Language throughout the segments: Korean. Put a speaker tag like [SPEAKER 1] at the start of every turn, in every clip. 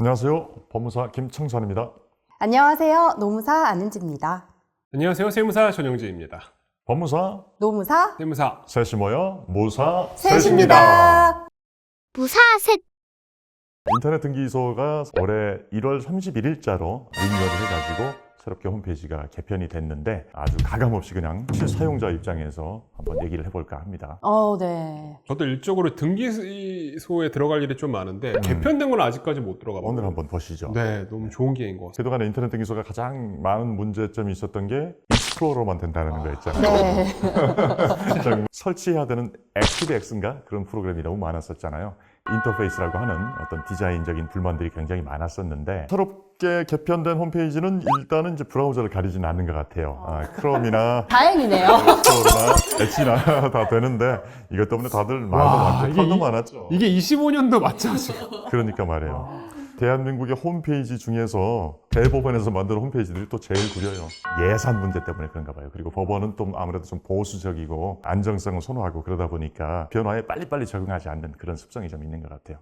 [SPEAKER 1] 안녕하세요. 법무사 김청산입니다.
[SPEAKER 2] 안녕하세요. 노무사 안은지입니다.
[SPEAKER 3] 안녕하세요. 세무사 전영진입니다.
[SPEAKER 1] 법무사
[SPEAKER 2] 노무사
[SPEAKER 3] 세무사
[SPEAKER 1] 셋이 모여 모사
[SPEAKER 2] 셋입니다.
[SPEAKER 4] 무사셋
[SPEAKER 1] 인터넷 등기소가 올해 1월 31일자로 리뉴얼을 해가지고 새롭게 홈페이지가 개편이 됐는데 아주 가감없이 그냥 실사용자 입장에서 한번 얘기를 해볼까 합니다.
[SPEAKER 2] 네.
[SPEAKER 3] 저도 일적으로 등기소에 들어갈 일이 좀 많은데 개편된 건 아직까지 못 들어가 봐요.
[SPEAKER 1] 오늘 한번 보시죠.
[SPEAKER 3] 네, 너무 좋은 기회인 것 같아요.
[SPEAKER 1] 그동안에 인터넷 등기소가 가장 많은 문제점이 있었던 게 익스플로러만 된다는 거 있잖아요.
[SPEAKER 2] 네.
[SPEAKER 1] 좀 설치해야 되는 액티브엑스인가 그런 프로그램이 너무 많았었잖아요. 인터페이스라고 하는 어떤 디자인적인 불만들이 굉장히 많았었는데 새롭게 개편된 홈페이지는 일단은 이제 브라우저를 가리지는 않는 것 같아요. 크롬이나
[SPEAKER 2] 다행이네요.
[SPEAKER 1] 스토어나 엣지나 다 되는데 이것 때문에 다들 말도 많고
[SPEAKER 3] 이게
[SPEAKER 1] 털도 많았죠.
[SPEAKER 3] 이게 25년도 맞죠, 지금?
[SPEAKER 1] 그러니까 말이에요. 대한민국의 홈페이지 중에서 대법원에서 만든 홈페이지들이 또 제일 구려요. 예산 문제 때문에 그런가 봐요. 그리고 법원은 또 아무래도 좀 보수적이고 안정성을 선호하고 그러다 보니까 변화에 빨리빨리 적응하지 않는 그런 습성이 좀 있는 것 같아요.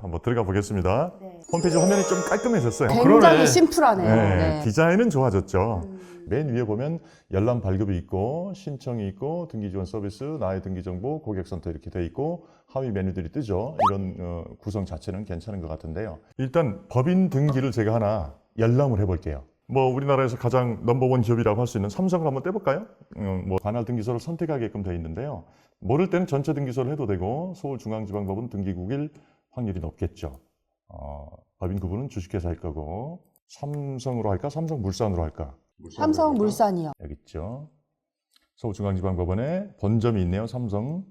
[SPEAKER 1] 한번 들어가 보겠습니다.
[SPEAKER 2] 네.
[SPEAKER 1] 홈페이지 화면이 좀 깔끔해졌어요.
[SPEAKER 2] 굉장히
[SPEAKER 3] 그러네.
[SPEAKER 2] 심플하네요.
[SPEAKER 1] 네,
[SPEAKER 2] 네.
[SPEAKER 1] 디자인은 좋아졌죠. 맨 위에 보면 열람 발급이 있고 신청이 있고 등기 지원 서비스, 나의 등기 정보, 고객 선택 이렇게 돼 있고 하위 메뉴들이 뜨죠. 이런 구성 자체는 괜찮은 것 같은데요. 일단 법인 등기를 제가 하나 열람을 해볼게요. 뭐 우리나라에서 가장 넘버원 기업이라고 할 수 있는 삼성을 한번 떼볼까요? 뭐 관할 등기소를 선택하게끔 돼 있는데요. 모를 때는 전체 등기소를 해도 되고 서울중앙지방법원 등기국일 확률이 높겠죠. 법인 구분은 주식회사일 거고 삼성으로 할까? 삼성물산으로 할까?
[SPEAKER 2] 삼성물산이요.
[SPEAKER 1] 여기 있죠. 서울중앙지방법원에 본점이 있네요. 삼성.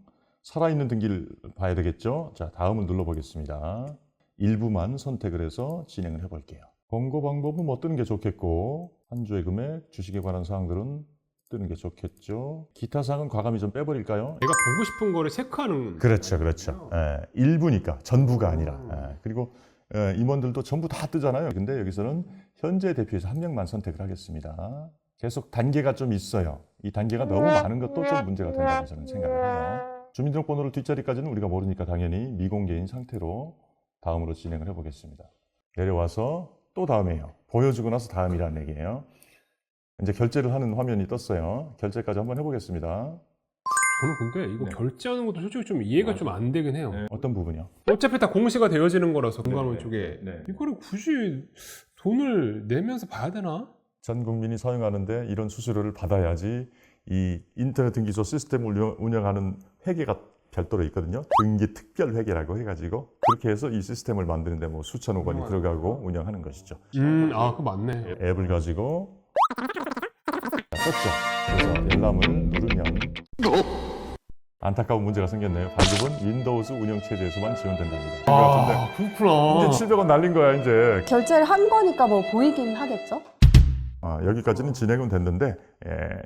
[SPEAKER 1] 살아있는 등기를 봐야 되겠죠. 자, 다음을 눌러보겠습니다. 일부만 선택을 해서 진행을 해볼게요. 권고 방법은 뭐 뜨는 게 좋겠고 한 주의 금액, 주식에 관한 사항들은 뜨는 게 좋겠죠. 기타 사항은 과감히 좀 빼버릴까요?
[SPEAKER 3] 내가 보고 싶은 거를 체크하는.
[SPEAKER 1] 그렇죠, 그렇죠. 일부니까 전부가 아니라. 그리고 임원들도 전부 다 뜨잖아요. 근데 여기서는 현재 대표에서 한 명만 선택을 하겠습니다. 계속 단계가 좀 있어요. 이 단계가 너무 많은 것도 좀 문제가 된다고 저는 생각을 해요. 주민등록번호를 뒷자리까지는 우리가 모르니까 당연히 미공개인 상태로 다음으로 진행을 해보겠습니다. 내려와서 또 다음이에요. 보여주고 나서 다음이라는 얘기예요. 이제 결제를 하는 화면이 떴어요. 결제까지 한번 해보겠습니다.
[SPEAKER 3] 저는 근데 이거
[SPEAKER 1] 네.
[SPEAKER 3] 결제하는 것도 솔직히 좀 이해가 좀 안 되긴 해요.
[SPEAKER 1] 어떤 부분이요?
[SPEAKER 3] 어차피 다 공시가 되어지는 거라서 공간원
[SPEAKER 1] 네,
[SPEAKER 3] 쪽에
[SPEAKER 1] 네.
[SPEAKER 3] 이거를 굳이 돈을 내면서 봐야 되나?
[SPEAKER 1] 전 국민이 사용하는데 이런 수수료를 받아야지 이 인터넷 등기소 시스템을 운영하는 회계가 별도로 있거든요. 등기 특별 회계라고 해가지고 그렇게 해서 이 시스템을 만드는데 뭐 수천억 원이 들어가고 운영하는 것이죠.
[SPEAKER 3] 그거 맞네.
[SPEAKER 1] 앱을 가지고 떴죠. 그래서 열람을 누르면 안타까운 문제가 생겼네요. 발급은 윈도우즈 운영 체제에서만 지원된답니다.
[SPEAKER 3] 그렇구나.
[SPEAKER 1] 이제 700원 날린 거야 이제.
[SPEAKER 2] 결제를 한 거니까 뭐 보이긴 하겠죠?
[SPEAKER 1] 여기까지는 진행은 됐는데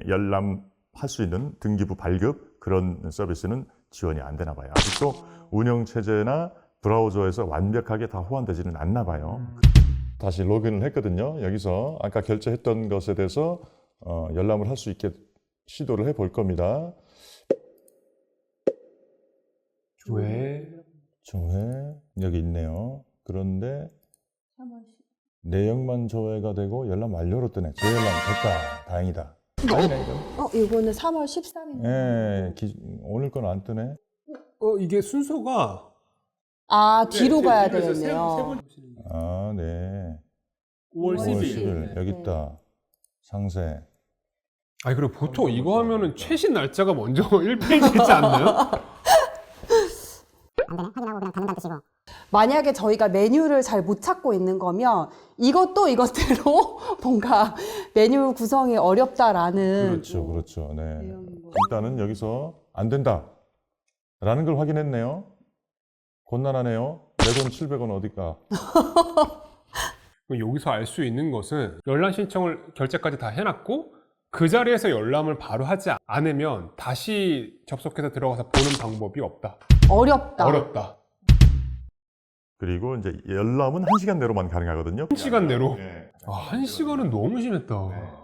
[SPEAKER 1] 열람할 수 있는 등기부 발급 그런 서비스는 지원이 안 되나 봐요. 아직도 운영 체제나 브라우저에서 완벽하게 다 호환되지는 않나 봐요. 다시 로그인을 했거든요. 여기서 아까 결제했던 것에 대해서 열람을 할 수 있게 시도를 해볼 겁니다.
[SPEAKER 3] 왜?
[SPEAKER 1] 조회 여기 있네요. 그런데 내역만 조회가 되고 열람 완료로 뜨네. 재열람 됐다. 다행이다. 아니네 이건.
[SPEAKER 2] 이거는 3월 13일.
[SPEAKER 1] 예, 오늘 건 안 뜨네.
[SPEAKER 3] 이게 순서가
[SPEAKER 2] 뒤로 가야
[SPEAKER 3] 세
[SPEAKER 2] 되겠네요.
[SPEAKER 1] 아, 네.
[SPEAKER 3] 5월
[SPEAKER 1] 5월
[SPEAKER 3] 10일.
[SPEAKER 1] 10일 여기 있다. 상세.
[SPEAKER 3] 그리고 보통 이거 하면은 최신 날짜가 먼저 1페이지 있지 않나요?
[SPEAKER 2] 만약에 저희가 메뉴를 잘 못 찾고 있는 거면 이것도 이것대로 뭔가 메뉴 구성이 어렵다라는
[SPEAKER 1] 그렇죠. 네.
[SPEAKER 2] 내용인 거죠.
[SPEAKER 1] 일단은 여기서 안 된다. 라는 걸 확인했네요. 곤란하네요. 내 돈 700원 어딜까?
[SPEAKER 3] 여기서 알 수 있는 것은 열람 신청을 결제까지 다 해놨고 그 자리에서 열람을 바로 하지 않으면 다시 접속해서 들어가서 보는 방법이 없다.
[SPEAKER 2] 어렵다.
[SPEAKER 3] 어렵다.
[SPEAKER 1] 그리고 이제 열람은 1시간 내로만 가능하거든요.
[SPEAKER 3] 1시간 내로.
[SPEAKER 1] 네.
[SPEAKER 3] 1시간은 너무 심했다.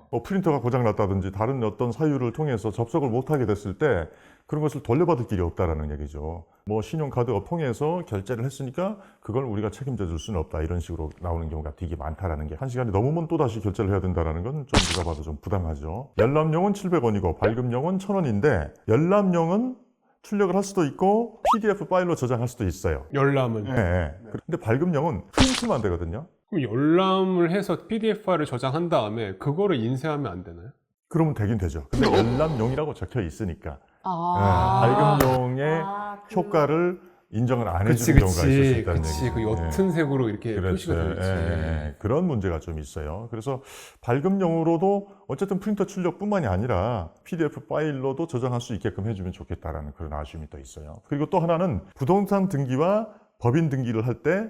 [SPEAKER 1] 뭐 프린터가 고장 났다든지 다른 어떤 사유를 통해서 접속을 못 하게 됐을 때 그런 것을 돌려받을 길이 없다라는 얘기죠. 뭐 신용카드업 통해서 결제를 했으니까 그걸 우리가 책임져 줄 수는 없다 이런 식으로 나오는 경우가 되게 많다라는 게 한 시간이 넘으면 또다시 결제를 해야 된다는 건 좀 누가 봐도 좀 부당하죠. 열람용은 700원이고 발급용은 1,000원인데 열람용은 출력을 할 수도 있고 PDF 파일로 저장할 수도 있어요.
[SPEAKER 3] 열람은.
[SPEAKER 1] 네. 근데 발급용은 프린트만 되거든요.
[SPEAKER 3] 그럼 열람을 해서 PDF 파일을 저장한 다음에 그거를 인쇄하면 안 되나요?
[SPEAKER 1] 그러면 되긴 되죠. 근데 열람용이라고 적혀 있으니까
[SPEAKER 2] 아.
[SPEAKER 1] 발급용의
[SPEAKER 2] 그-
[SPEAKER 1] 효과를 인정을 안
[SPEAKER 3] 그치,
[SPEAKER 1] 해주는 경우가 있을 수
[SPEAKER 3] 그치,
[SPEAKER 1] 있다는
[SPEAKER 3] 그치. 그
[SPEAKER 1] 얘기죠.
[SPEAKER 3] 옅은 색으로 이렇게
[SPEAKER 1] 그렇죠.
[SPEAKER 3] 표시가 되어 있지.
[SPEAKER 1] 그런 문제가 좀 있어요. 그래서 발급용으로도 어쨌든 프린터 출력뿐만이 아니라 PDF 파일로도 저장할 수 있게끔 해주면 좋겠다라는 그런 아쉬움이 또 있어요. 그리고 또 하나는 부동산 등기와 법인 등기를 할 때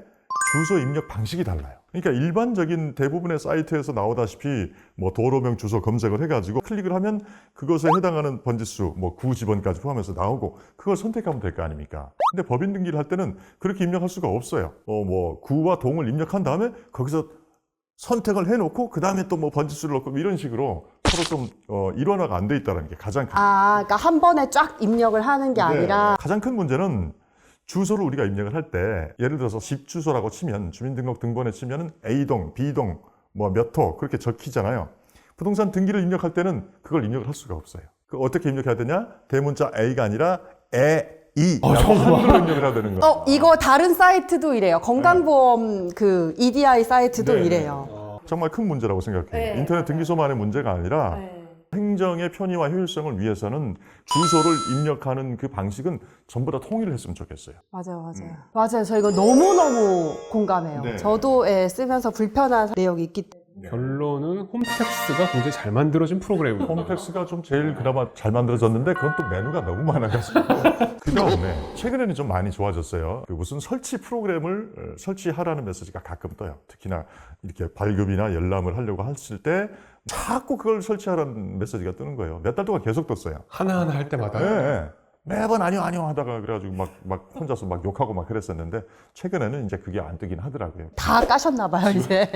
[SPEAKER 1] 주소 입력 방식이 달라요. 그러니까 일반적인 대부분의 사이트에서 나오다시피 뭐 도로명 주소 검색을 해가지고 클릭을 하면 그것에 해당하는 번지수, 뭐 구 지번까지 포함해서 나오고 그걸 선택하면 될 거 아닙니까? 근데 법인 등기를 할 때는 그렇게 입력할 수가 없어요. 뭐 구와 동을 입력한 다음에 거기서 선택을 해놓고 그 다음에 또 뭐 번지수를 넣고 이런 식으로 서로 좀 일원화가 안 돼 있다는 게 가장 큰.
[SPEAKER 2] 그러니까 한 번에 쫙 입력을 하는 게 아니라
[SPEAKER 1] 가장 큰 문제는 주소를 우리가 입력을 할 때 예를 들어서 집 주소라고 치면 주민등록등본에 치면은 A동, B동, 뭐 몇 호 그렇게 적히잖아요. 부동산 등기를 입력할 때는 그걸 입력을 할 수가 없어요. 그 어떻게 입력해야 되냐? 대문자 A가 아니라 E 한글로 입력을 해야 되는 거예요.
[SPEAKER 2] 이거 다른 사이트도 이래요. 건강보험 그 EDI 사이트도
[SPEAKER 1] 네.
[SPEAKER 2] 이래요.
[SPEAKER 1] 정말 큰 문제라고 생각해요.
[SPEAKER 2] 네.
[SPEAKER 1] 인터넷 등기소만의 문제가 아니라 행정의 편의와 효율성을 위해서는 주소를 입력하는 그 방식은 전부 다 통일을 했으면 좋겠어요.
[SPEAKER 2] 맞아요. 맞아요. 저 이거 너무너무 공감해요.
[SPEAKER 1] 네.
[SPEAKER 2] 저도 쓰면서 불편한 내용이 있기 때문에.
[SPEAKER 3] 결론은 홈택스가 굉장히 잘 만들어진 프로그램입니다.
[SPEAKER 1] 홈택스가 좀 제일 그나마 잘 만들어졌는데 그건 또 메뉴가 너무 많아가지고 그 다음에 최근에는 좀 많이 좋아졌어요. 그 무슨 설치 프로그램을 설치하라는 메시지가 가끔 떠요. 특히나 이렇게 발급이나 열람을 하려고 했을 때 자꾸 그걸 설치하라는 메시지가 뜨는 거예요. 몇 달 동안 계속 떴어요.
[SPEAKER 3] 하나하나 할 때마다.
[SPEAKER 1] 네. 매번 아니요 하다가 그래가지고 막 혼자서 막 욕하고 막 그랬었는데 최근에는 이제 그게 안 뜨긴 하더라고요.
[SPEAKER 2] 다 까셨나 봐요, 이제.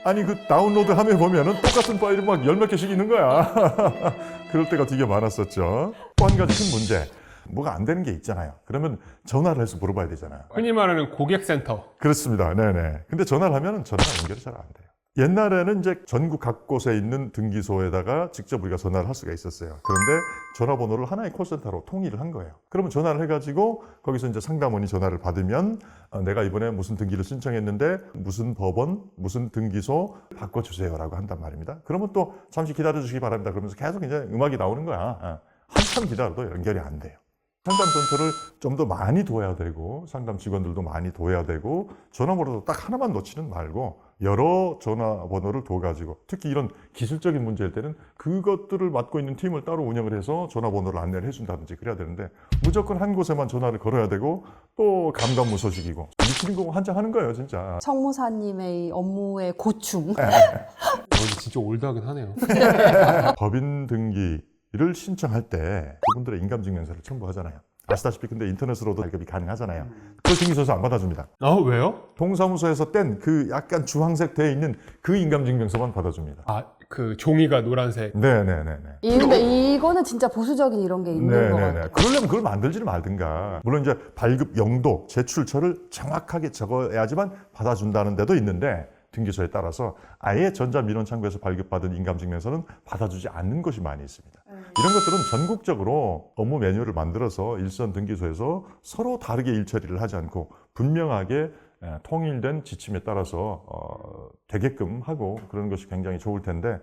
[SPEAKER 1] 아니 그 다운로드 하면 보면은 똑같은 파일이 막 열 몇 개씩 있는 거야. 그럴 때가 되게 많았었죠. 또 한 가지 큰 문제. 뭐가 안 되는 게 있잖아요. 그러면 전화를 해서 물어봐야 되잖아요.
[SPEAKER 3] 흔히 말하는 고객센터.
[SPEAKER 1] 그렇습니다. 네네. 근데 전화를 하면은 전화가 연결이 잘 안 돼요. 옛날에는 이제 전국 각곳에 있는 등기소에다가 직접 우리가 전화를 할 수가 있었어요. 그런데 전화번호를 하나의 콜센터로 통일을 한 거예요. 그러면 전화를 해가지고 거기서 이제 상담원이 전화를 받으면 내가 이번에 무슨 등기를 신청했는데 무슨 법원, 무슨 등기소 바꿔주세요라고 한단 말입니다. 그러면 또 잠시 기다려주시기 바랍니다. 그러면서 계속 이제 음악이 나오는 거야. 한참 기다려도 연결이 안 돼요. 상담센터를 좀 더 많이 둬야 되고 상담 직원들도 많이 둬야 되고 전화번호도 딱 하나만 놓지는 말고 여러 전화번호를 둬가지고 특히 이런 기술적인 문제일 때는 그것들을 맡고 있는 팀을 따로 운영을 해서 전화번호를 안내를 해준다든지 그래야 되는데 무조건 한 곳에만 전화를 걸어야 되고 또 감감무소식이고 미치는 거 환장하는 거예요 진짜.
[SPEAKER 2] 청무사님의 이 업무의 고충.
[SPEAKER 3] 진짜 올드하긴 하네요.
[SPEAKER 1] 법인 등기를 신청할 때 그분들의 인감증명서를 첨부하잖아요. 아시다시피 근데 인터넷으로도 발급이 가능하잖아요. 그걸 등기소에서 안 받아줍니다.
[SPEAKER 3] 왜요?
[SPEAKER 1] 동사무소에서 뗀 그 약간 주황색 되어 있는 그 인감증명서만 받아줍니다.
[SPEAKER 3] 그 종이가 노란색.
[SPEAKER 1] 네네네네.
[SPEAKER 2] 근데 이거는 진짜 보수적인 이런 게 있는 것 같아요.
[SPEAKER 1] 그러려면 그걸 만들지를 말든가. 물론 이제 발급 용도, 제출처를 정확하게 적어야지만 받아준다는 데도 있는데 등기소에 따라서 아예 전자민원창구에서 발급받은 인감증명서는 받아주지 않는 곳이 많이 있습니다. 이런 것들은 전국적으로 업무 매뉴얼을 만들어서 일선 등기소에서 서로 다르게 일처리를 하지 않고 분명하게 통일된 지침에 따라서 되게끔 하고 그런 것이 굉장히 좋을 텐데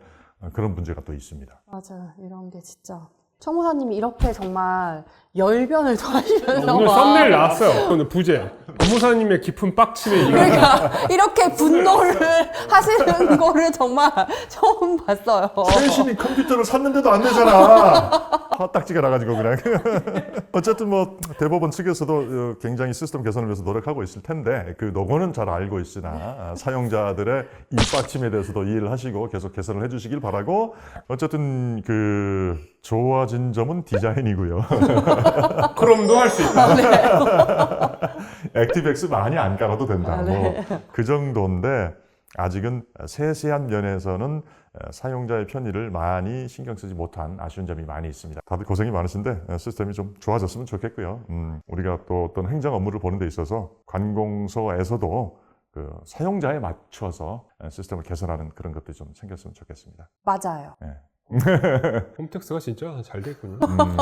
[SPEAKER 1] 그런 문제가 또 있습니다.
[SPEAKER 2] 맞아요. 이런 게 진짜. 청무사님이 이렇게 정말 열변을 토하시면서
[SPEAKER 3] 오늘 썸네일 나왔어요. 오늘 부재. 업무사님의 깊은 빡침에 이거.
[SPEAKER 2] 그러니까 이렇게 분노를 하시는 거를 정말 처음 봤어요.
[SPEAKER 1] 최신이 컴퓨터를 샀는데도 안 되잖아. 딱지가 나가지고 그냥. 어쨌든 뭐 대법원 측에서도 굉장히 시스템 개선을 위해서 노력하고 있을 텐데 그 노고는 잘 알고 있으나 사용자들의 입빡침에 대해서도 이해를 하시고 계속 개선을 해주시길 바라고 어쨌든 그 좋아진 점은 디자인이고요.
[SPEAKER 3] 크롬도 할 수 있다.
[SPEAKER 1] 액티브엑스 많이 안 깔아도 된다. 뭐 그 정도인데 아직은 세세한 면에서는 사용자의 편의를 많이 신경 쓰지 못한 아쉬운 점이 많이 있습니다. 다들 고생이 많으신데 시스템이 좀 좋아졌으면 좋겠고요. 우리가 또 어떤 행정 업무를 보는 데 있어서 관공서에서도 그 사용자에 맞춰서 시스템을 개선하는 그런 것들이 좀 생겼으면 좋겠습니다.
[SPEAKER 2] 맞아요.
[SPEAKER 3] 홈택스가 진짜 잘 돼 있군요.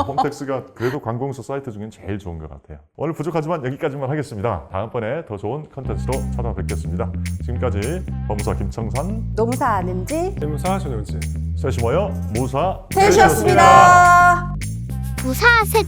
[SPEAKER 1] 홈택스가 그래도 관공서 사이트 중엔 제일 좋은 것 같아요. 오늘 부족하지만 여기까지만 하겠습니다. 다음번에 더 좋은 컨텐츠로 찾아뵙겠습니다. 지금까지 법무사 김청산,
[SPEAKER 2] 노무사 아는지
[SPEAKER 3] 세무사 전현진.
[SPEAKER 1] 셋이 모여 무사
[SPEAKER 2] 셋이었습니다.
[SPEAKER 4] 부사셋